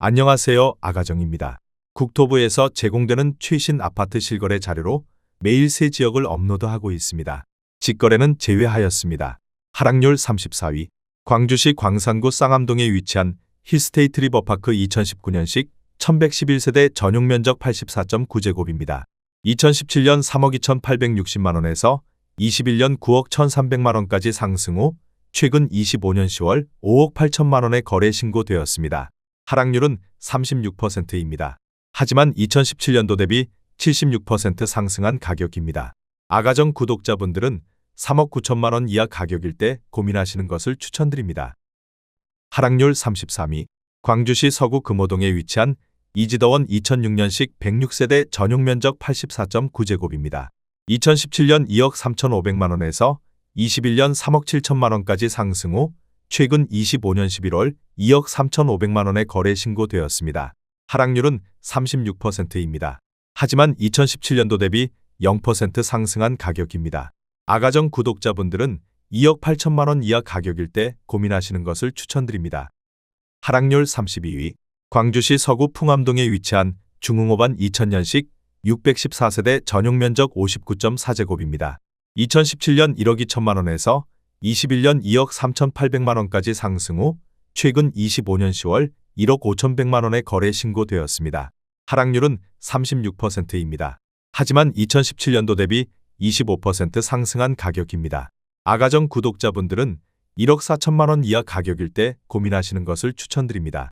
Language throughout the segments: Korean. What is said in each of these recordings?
안녕하세요. 아가정입니다. 국토부에서 제공되는 최신 아파트 실거래 자료로 매일 새 지역을 업로드하고 있습니다. 직거래는 제외하였습니다. 하락률 34위. 광주시 광산구 쌍암동에 위치한 힐스테이트 리버파크 2019년식 1111세대 전용 면적 84.9제곱입니다. 2017년 3억 2,860만원에서 21년 9억 1,300만원까지 상승 후 최근 25년 10월 5억 8천만원에 거래 신고되었습니다. 하락률은 36%입니다. 하지만 2017년도 대비 76% 상승한 가격입니다. 아가정 구독자분들은 3억 9천만원 이하 가격일 때 고민하시는 것을 추천드립니다. 하락률 33위. 광주시 서구 금호동에 위치한 이지더원 2006년식 106세대 전용 면적 84.9제곱입니다. 2017년 2억 3,500만원에서 21년 3억 7천만원까지 상승 후 최근 25년 11월 2억 3,500만원에 거래 신고되었습니다. 하락률은 36%입니다. 하지만 2017년도 대비 0% 상승한 가격입니다. 아가정 구독자분들은 2억 8천만원 이하 가격일 때 고민하시는 것을 추천드립니다. 하락률 32위. 광주시 서구 풍암동에 위치한 중흥호반 2000년식 614세대 전용 면적 59.4제곱입니다. 2017년 1억 2천만원에서 21년 2억 3,800만원까지 상승 후 최근 25년 10월 1억 5,100만원에 거래 신고되었습니다. 하락률은 36%입니다. 하지만 2017년도 대비 25% 상승한 가격입니다. 아가정 구독자분들은 1억 4천만원 이하 가격일 때 고민하시는 것을 추천드립니다.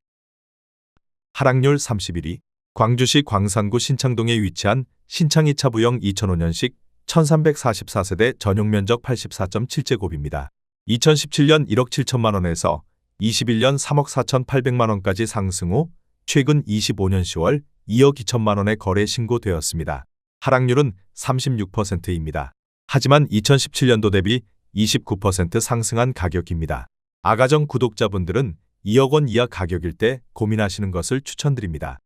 하락률 31위. 광주시 광산구 신창동에 위치한 신창 2차 부영 2005년식 1344세대 전용 면적 84.7제곱입니다. 2017년 1억 7천만원에서 21년 3억 4,800만원까지 상승 후 최근 25년 10월 2억 2천만원에 거래 신고되었습니다. 하락률은 36%입니다. 하지만 2017년도 대비 29% 상승한 가격입니다. 아가정 구독자분들은 2억 원 이하 가격일 때 고민하시는 것을 추천드립니다.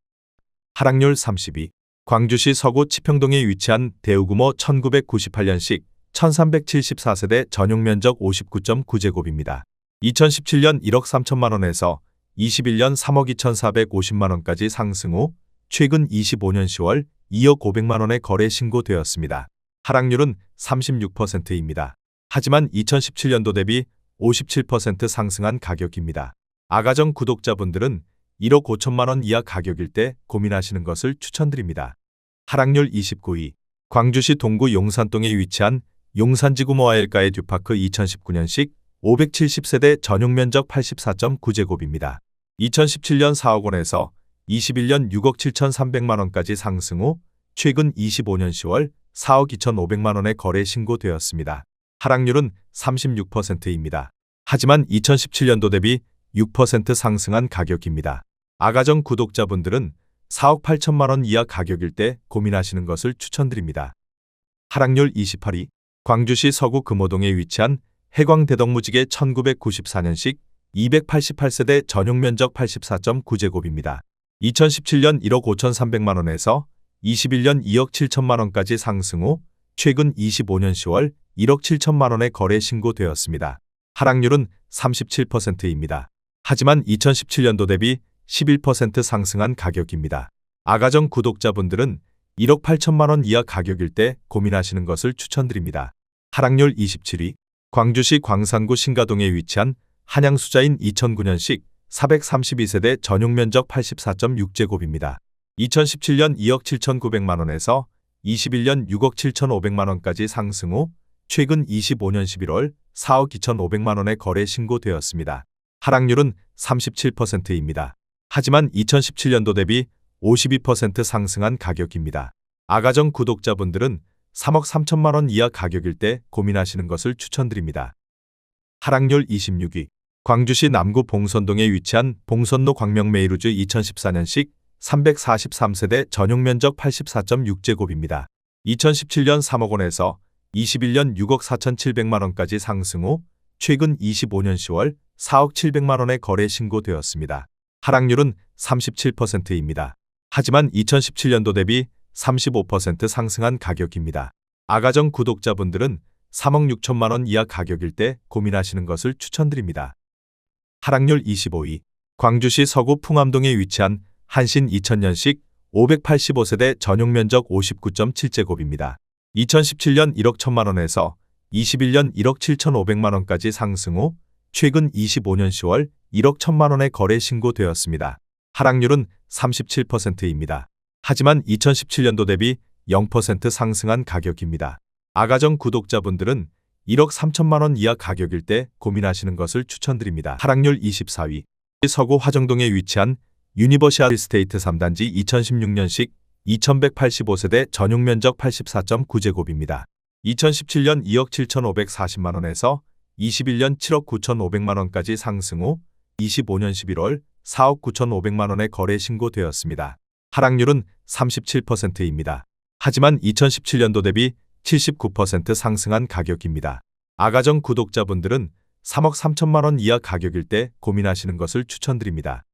하락률 30위. 광주시 서구 치평동에 위치한 대우구모 1998년식 1374세대 전용 면적 59.9제곱입니다. 2017년 1억 3천만원에서 21년 3억 2,450만원까지 상승 후 최근 25년 10월 2억 500만원에 거래 신고되었습니다. 하락률은 36%입니다. 하지만 2017년도 대비 57% 상승한 가격입니다. 아가정 구독자분들은 1억 5천만원 이하 가격일 때 고민하시는 것을 추천드립니다. 하락률 29위. 광주시 동구 용산동에 위치한 용산지구 모아일가의 듀파크 2019년식 570세대 전용 면적 84.9제곱입니다. 2017년 4억 원에서 21년 6억 7,300만원까지 상승 후 최근 25년 10월 4억 2,500만원에 거래 신고되었습니다. 하락률은 36%입니다. 하지만 2017년도 대비 6% 상승한 가격입니다. 아가정 구독자분들은 4억 8천만원 이하 가격일 때 고민하시는 것을 추천드립니다. 하락률 28위. 광주시 서구 금호동에 위치한 해광대덕무지개 1994년식 288세대 전용 면적 84.9제곱입니다. 2017년 1억 5,300만원에서 21년 2억 7천만원까지 상승 후 최근 25년 10월 1억 7천만원에 거래 신고되었습니다. 하락률은 37%입니다. 하지만 2017년도 대비 11% 상승한 가격입니다. 아가정 구독자분들은 1억 8천만원 이하 가격일 때 고민하시는 것을 추천드립니다. 하락률 27위. 광주시 광산구 신가동에 위치한 한양수자인 2009년식 432세대 전용 면적 84.6제곱입니다. 2017년 2억 7,900만원에서 21년 6억 7,500만원까지 상승 후 최근 25년 11월 4억 2,500만원에 거래 신고되었습니다. 하락률은 37%입니다. 하지만 2017년도 대비 52% 상승한 가격입니다. 아가정 구독자분들은 3억 3천만원 이하 가격일 때 고민하시는 것을 추천드립니다. 하락률 26위. 광주시 남구 봉선동에 위치한 봉선로 광명메이루즈 2014년식 343세대 전용 면적 84.6제곱입니다. 2017년 3억 원에서 21년 6억 4,700만원까지 상승 후 최근 25년 10월 4억 700만원에 거래 신고되었습니다. 하락률은 37%입니다. 하지만 2017년도 대비 35% 상승한 가격입니다. 아가정 구독자분들은 3억 6천만원 이하 가격일 때 고민하시는 것을 추천드립니다. 하락률 25위. 광주시 서구 풍암동에 위치한 한신 2000년식 585세대 전용 면적 59.7제곱입니다. 2017년 1억 1천만 원에서 21년 1억 7,500만 원까지 상승 후 최근 25년 10월 1억 1천만 원에 거래 신고되었습니다. 하락률은 37%입니다. 하지만 2017년도 대비 0% 상승한 가격입니다. 아가정 구독자분들은 1억 3천만 원 이하 가격일 때 고민하시는 것을 추천드립니다. 하락률 24위. 서구 화정동에 위치한 유니버시아 스테이트 3단지 2016년식 2185세대 전용 면적 84.9제곱입니다. 2017년 2억 7,540만 원에서 21년 7억 9,500만 원까지 상승 후 25년 11월 4억 9,500만 원에 거래 신고되었습니다. 하락률은 37%입니다. 하지만 2017년도 대비 79% 상승한 가격입니다. 아가정 구독자분들은 3억 3천만 원 이하 가격일 때 고민하시는 것을 추천드립니다.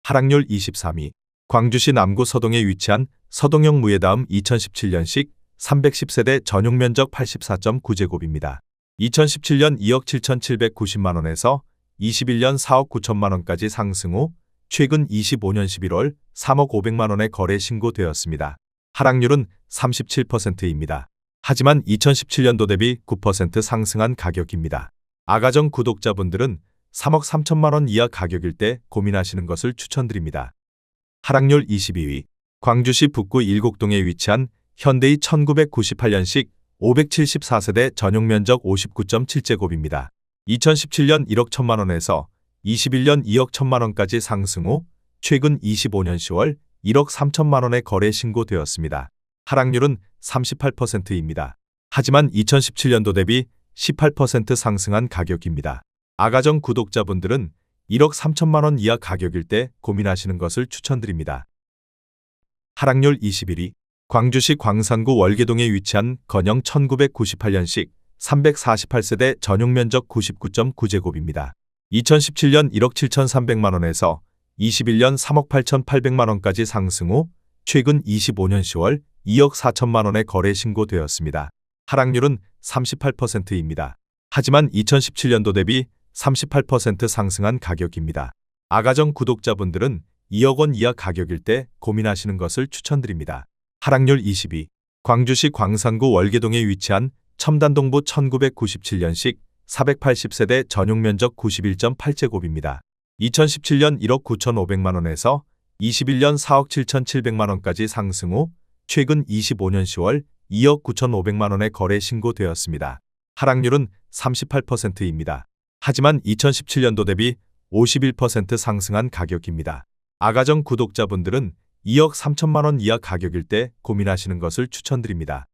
하락률 23위. 광주시 남구 서동에 위치한 서동형 무예다음 2017년식 310세대 전용 면적 84.9제곱입니다. 2017년 2억 7,790만 원에서 21년 4억 9천만 원까지 상승 후 최근 25년 11월 3억 500만 원에 거래 신고되었습니다. 하락률은 37%입니다. 하지만 2017년도 대비 9% 상승한 가격입니다. 아가정 구독자분들은 3억 3천만 원 이하 가격일 때 고민하시는 것을 추천드립니다. 하락률 22위. 광주시 북구 일곡동에 위치한 현대이 1998년식 574세대 전용 면적 59.7제곱입니다. 2017년 1억 1천만 원에서 21년 2억 1천만 원까지 상승 후 최근 25년 10월 1억 3천만 원에 거래 신고되었습니다. 하락률은 38%입니다. 하지만 2017년도 대비 18% 상승한 가격입니다. 아가정 구독자분들은 1억 3천만 원 이하 가격일 때 고민하시는 것을 추천드립니다. 하락률 21위. 광주시 광산구 월계동에 위치한 건영 1998년식 348세대 전용 면적 99.9제곱입니다. 2017년 1억 7,300만 원에서 21년 3억 8,800만 원까지 상승 후 최근 25년 10월 2억 4천만 원에 거래 신고되었습니다. 하락률은 38%입니다. 하지만 2017년도 대비 38% 상승한 가격입니다. 아가정 구독자분들은 2억 원 이하 가격일 때 고민하시는 것을 추천드립니다. 하락률 22. 광주시 광산구 월계동에 위치한 첨단동부 1997년식 480세대 전용 면적 91.8제곱입니다. 2017년 1억 9,500만 원에서 21년 4억 7,700만 원까지 상승 후 최근 25년 10월 2억 9,500만 원에 거래 신고되었습니다. 하락률은 38%입니다. 하지만 2017년도 대비 51% 상승한 가격입니다. 아가정 구독자분들은 2억 3천만 원 이하 가격일 때 고민하시는 것을 추천드립니다.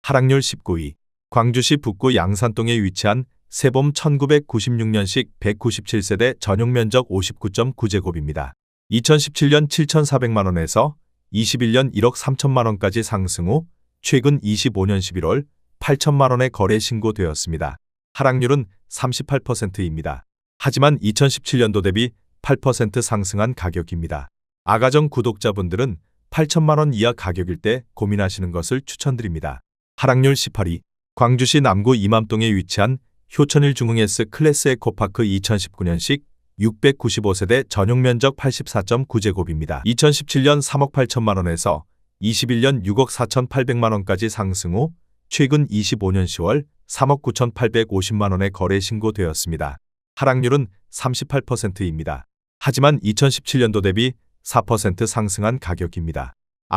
하락률 19위. 광주시 북구 양산동에 위치한 세봄 1996년식 197세대 전용 면적 59.9제곱입니다. 2017년 7,400만 원에서 21년 1억 3천만 원까지 상승 후 최근 25년 11월 8천만 원에 거래 신고되었습니다. 하락률은 38%입니다. 하지만 2017년도 대비 8% 상승한 가격입니다. 아가정 구독자분들은 8천만 원 이하 가격일 때 고민하시는 것을 추천드립니다. 하락률 18위. 광주시 남구 이맘동에 위치한 효천일 중흥 S 클래스 에코파크 2019년식 695세대 전용 면적 84.9제곱입니다. 2017년 3억 8천만 원에서 21년 6억 4,800만 원까지 상승 후 최근 25년 10월 3억 9,850만 원에 거래 신고되었습니다. 하락률은 38%입니다. 하지만 2017년도 대비 4% 상승한 가격입니다.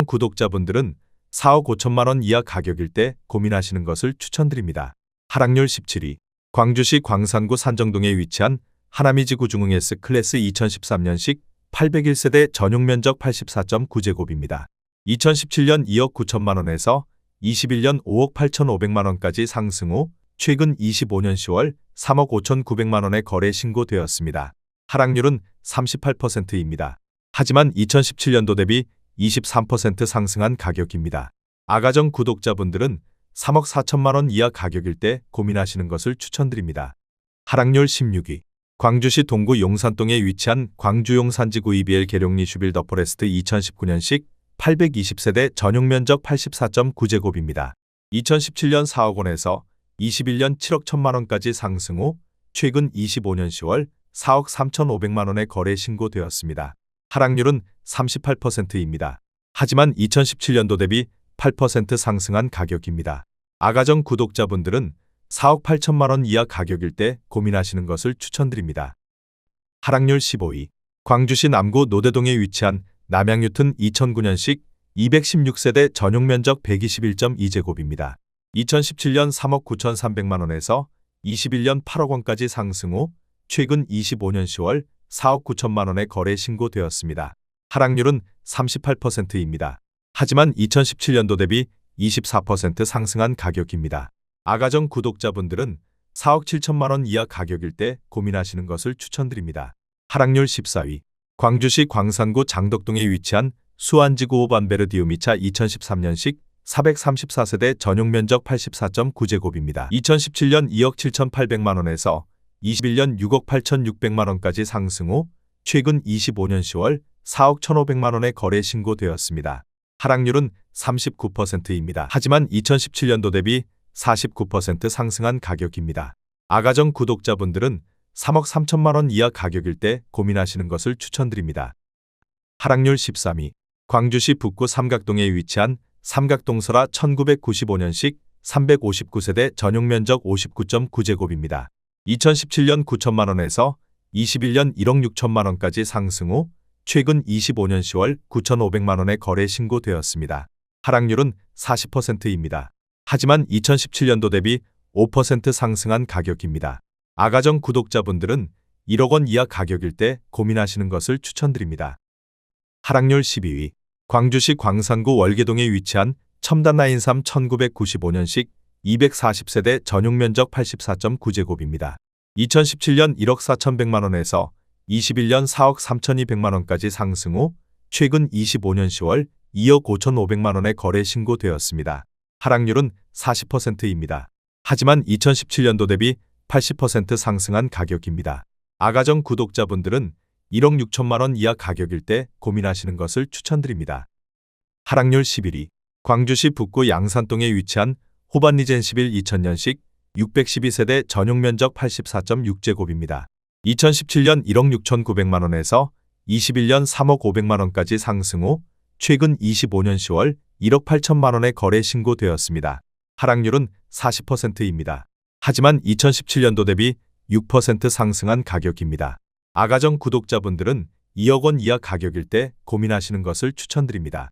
구독자분들은 4억 5천만 원 이하 가격일 때 고민하시는 것을 추천드립니다. 하락률 17위. 광주시 광산구 산정동에 위치한 하나미지구 중흥 S 클래스 2013년식 801세대 전용 면적 84.9제곱입니다. 2017년 2억 9천만 원에서 21년 5억 8,500만 원까지 상승 후 최근 25년 10월 3억 5,900만 원에 거래 신고되었습니다. 하락률은 38%입니다. 하지만 2017년도 대비 23% 상승한 가격입니다. 아가정 구독자분들은 3억 4천만 원 이하 가격일 때 고민하시는 것을 추천드립니다. 하락률 16위. 광주시 동구 용산동에 위치한 광주용산지구 EBL 계룡리 슈빌더 포레스트 2019년식 820세대 전용 면적 84.9제곱입니다. 2017년 4억 원에서 21년 7억 1천만 원까지 상승 후 최근 25년 10월 4억 3,500만 원의 거래 신고되었습니다. 하락률은 38%입니다. 하지만 2017년도 대비 8% 상승한 가격입니다. 아가정 구독자분들은 4억 8천만 원 이하 가격일 때 고민하시는 것을 추천드립니다. 하락률 15위. 광주시 남구 노대동에 위치한 남양유튼 2009년식 216세대 전용 면적 121.2제곱입니다. 2017년 3억 9,300만 원에서 21년 8억 원까지 상승 후 최근 25년 10월 4억 9천만 원의 거래 신고되었습니다. 하락률은 38%입니다. 하지만 2017년도 대비 24% 상승한 가격입니다. 아가정 구독자분들은 4억 7천만 원 이하 가격일 때 고민하시는 것을 추천드립니다. 하락률 14위. 광주시 광산구 장덕동에 위치한 수안지구 오반베르디우미차 2013년식 434세대 전용 면적 84.9제곱입니다. 2017년 2억 7,800만 원에서 21년 6억 8,600만 원까지 상승 후 최근 25년 10월 4억 1,500만 원의 거래 신고되었습니다. 하락률은 39%입니다. 하지만 2017년도 대비 49% 상승한 가격입니다. 아가정 구독자분들은 3억 3천만 원 이하 가격일 때 고민하시는 것을 추천드립니다. 하락률 13위. 광주시 북구 삼각동에 위치한 삼각동설화 1995년식 359세대 전용 면적 59.9제곱입니다. 2017년 9천만 원에서 21년 1억 6천만 원까지 상승 후 최근 25년 10월 9,500만 원의 거래 신고되었습니다. 하락률은 40%입니다. 하지만 2017년도 대비 5% 상승한 가격입니다. 아가정 구독자분들은 1억 원 이하 가격일 때 고민하시는 것을 추천드립니다. 하락률 12위. 광주시 광산구 월계동에 위치한 첨단라인삼 1995년식 240세대 전용 면적 84.9제곱입니다. 2017년 1억 4,100만 원에서 21년 4억 3,200만 원까지 상승 후 최근 25년 10월 2억 5,500만 원의 거래 신고되었습니다. 하락률은 40%입니다. 하지만 2017년도 대비 80% 상승한 가격입니다. 아가정 구독자분들은 1억 6천만 원 이하 가격일 때 고민하시는 것을 추천드립니다. 하락률 11위. 광주시 북구 양산동에 위치한 호반리젠 11 2000년식 612세대 전용 면적 84.6제곱입니다. 2017년 1억 6,900만 원에서 21년 3억 500만 원까지 상승 후 최근 25년 10월 1억 8천만 원의 거래 신고되었습니다. 하락률은 40%입니다. 하지만 2017년도 대비 6% 상승한 가격입니다. 아가정 구독자분들은 2억 원 이하 가격일 때 고민하시는 것을 추천드립니다.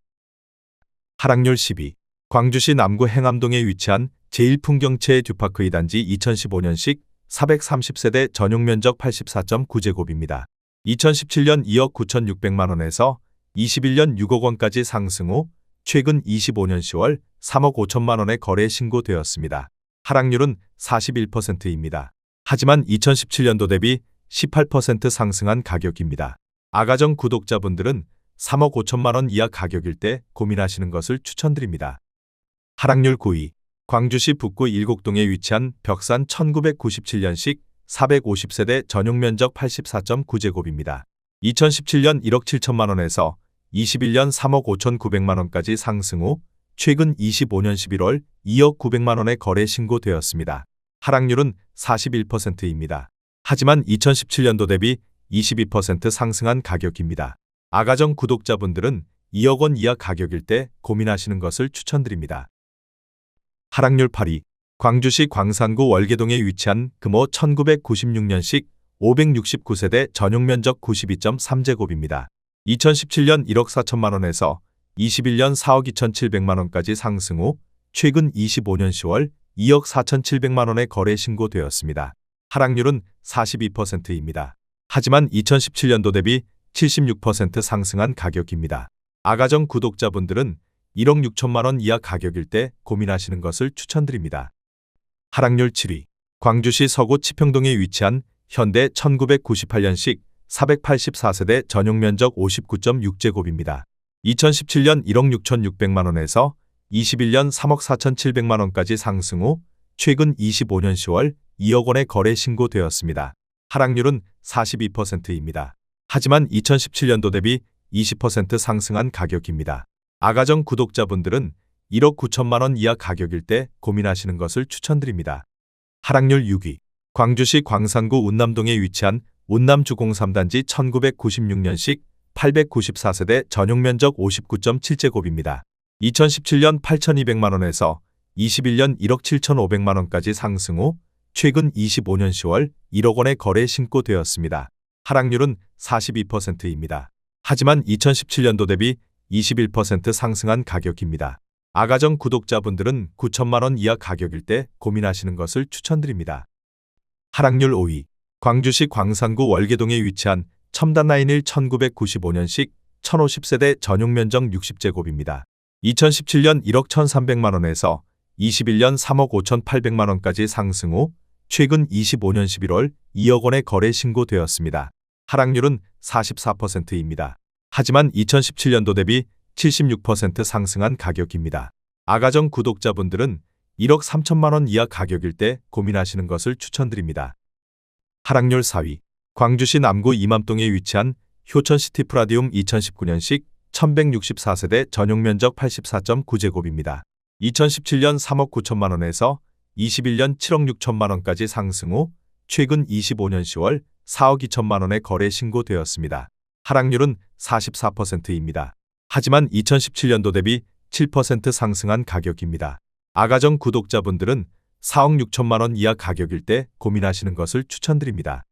하락률 10위. 광주시 남구 행암동에 위치한 제1풍경채 듀파크 2단지 2015년식 430세대 전용 면적 84.9제곱입니다. 2017년 2억 9,600만 원에서 21년 6억 원까지 상승 후 최근 25년 10월 3억 5천만 원의 거래 신고되었습니다. 하락률은 41%입니다. 하지만 2017년도 대비 18% 상승한 가격입니다. 아가정 구독자분들은 3억 5천만 원 이하 가격일 때 고민하시는 것을 추천드립니다. 하락률 9위. 광주시 북구 일곡동에 위치한 벽산 1997년식 450세대 전용 면적 84.9제곱입니다. 2017년 1억 7천만 원에서 21년 3억 5,900만 원까지 상승 후 최근 25년 11월 2억 900만 원의 거래 신고되었습니다. 하락률은 41%입니다. 하지만 2017년도 대비 22% 상승한 가격입니다. 아가정 구독자분들은 2억 원 이하 가격일 때 고민하시는 것을 추천드립니다. 하락률 8위. 광주시 광산구 월계동에 위치한 금호 1996년식 569세대 전용 면적 92.3제곱입니다. 2017년 1억 4천만 원에서 21년 4억 2,700만 원까지 상승 후 최근 25년 10월 2억 4,700만 원의 거래 신고되었습니다. 하락률은 42%입니다. 하지만 2017년도 대비 76% 상승한 가격입니다. 아가정 구독자분들은 1억 6천만 원 이하 가격일 때 고민하시는 것을 추천드립니다. 하락률 7위. 광주시 서구 치평동에 위치한 현대 1998년식 484세대 전용 면적 59.6제곱입니다. 2017년 1억 6,600만 원에서 21년 3억 4,700만 원까지 상승 후 최근 25년 10월 2억 원의 거래 신고되었습니다. 하락률은 42%입니다. 하지만 2017년도 대비 20% 상승한 가격입니다. 아가정 구독자분들은 1억 9천만 원 이하 가격일 때 고민하시는 것을 추천드립니다. 하락률 6위. 광주시 광산구 운남동에 위치한 운남주공 3단지 1996년식 894세대 전용면적 59.7제곱입니다. 2017년 8,200만원에서 21년 1억 7,500만원까지 상승 후 최근 25년 10월 1억 원의 거래 신고되었습니다. 하락률은 42%입니다. 하지만 2017년도 대비 21% 상승한 가격입니다. 아가정 구독자분들은 9천만원 이하 가격일 때 고민하시는 것을 추천드립니다. 하락률 5위. 광주시 광산구 월계동에 위치한 첨단라인일 1995년식 1050세대 전용면적 60제곱입니다. 2017년 1억 1,300만원에서 21년 3억 5,800만원까지 상승 후 최근 25년 11월 2억 원의 거래 신고되었습니다. 하락률은 44%입니다. 하지만 2017년도 대비 76% 상승한 가격입니다. 아가정 구독자분들은 1억 3천만원 이하 가격일 때 고민하시는 것을 추천드립니다. 하락률 4위. 광주시 남구 이맘동에 위치한 효천시티 프라디움 2019년식 1164세대 전용면적 84.9제곱입니다. 2017년 3억 9천만원에서 21년 7억 6천만원까지 상승 후 최근 25년 10월 4억 2천만원의 거래 신고되었습니다. 하락률은 44%입니다. 하지만 2017년도 대비 7% 상승한 가격입니다. 아가정 구독자분들은 4억 6천만원 이하 가격일 때 고민하시는 것을 추천드립니다.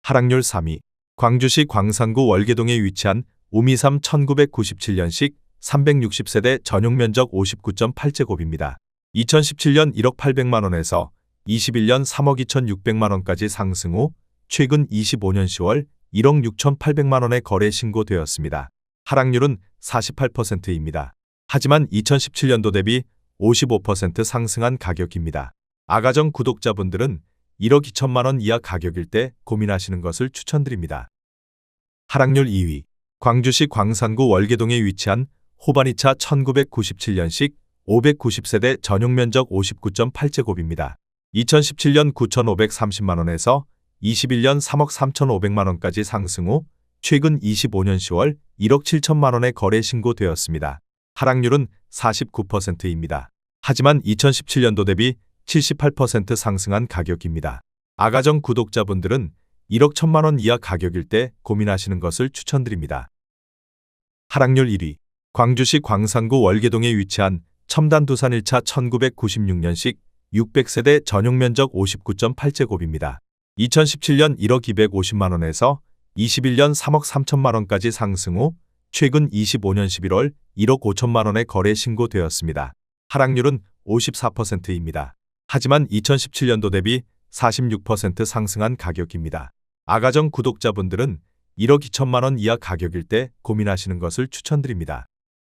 하락률 3위. 광주시 광산구 월계동에 위치한 우미삼 1997년식 360세대 전용면적 59.8제곱입니다. 2017년 1억 800만원에서 21년 3억 2,600만원까지 상승 후 최근 25년 10월 1억 6,800만원의 거래 신고되었습니다. 하락률은 48%입니다. 하지만 2017년도 대비 55% 상승한 가격입니다. 아가정 구독자분들은 1억 2천만원 이하 가격일 때 고민하시는 것을 추천드립니다. 하락률 2위. 광주시 광산구 월계동에 위치한 호반이차 1997년식 590세대 전용면적 59.8제곱입니다. 2017년 9,530만원에서 21년 3억 3,500만원까지 상승 후 최근 25년 10월 1억 7천만원의 거래 신고되었습니다. 하락률은 49%입니다. 하지만 2017년도 대비 78% 상승한 가격입니다. 아가정 구독자분들은 1억 1천만원 이하 가격일 때 고민하시는 것을 추천드립니다. 하락률 1위. 광주시 광산구 월계동에 위치한 첨단두산 1차 1996년식 600세대 전용면적 59.8제곱입니다. 2017년 1억 250만원에서 21년 3억 3천만원까지 상승 후 최근 25년 11월 1억 5천만원의 거래 신고되었습니다. 하락률은 54%입니다. 하지만 2017년도 대비 46% 상승한 가격입니다. 아가정 구독자분들은 1억 2천만원 이하 가격일 때 고민하시는 것을 추천드립니다.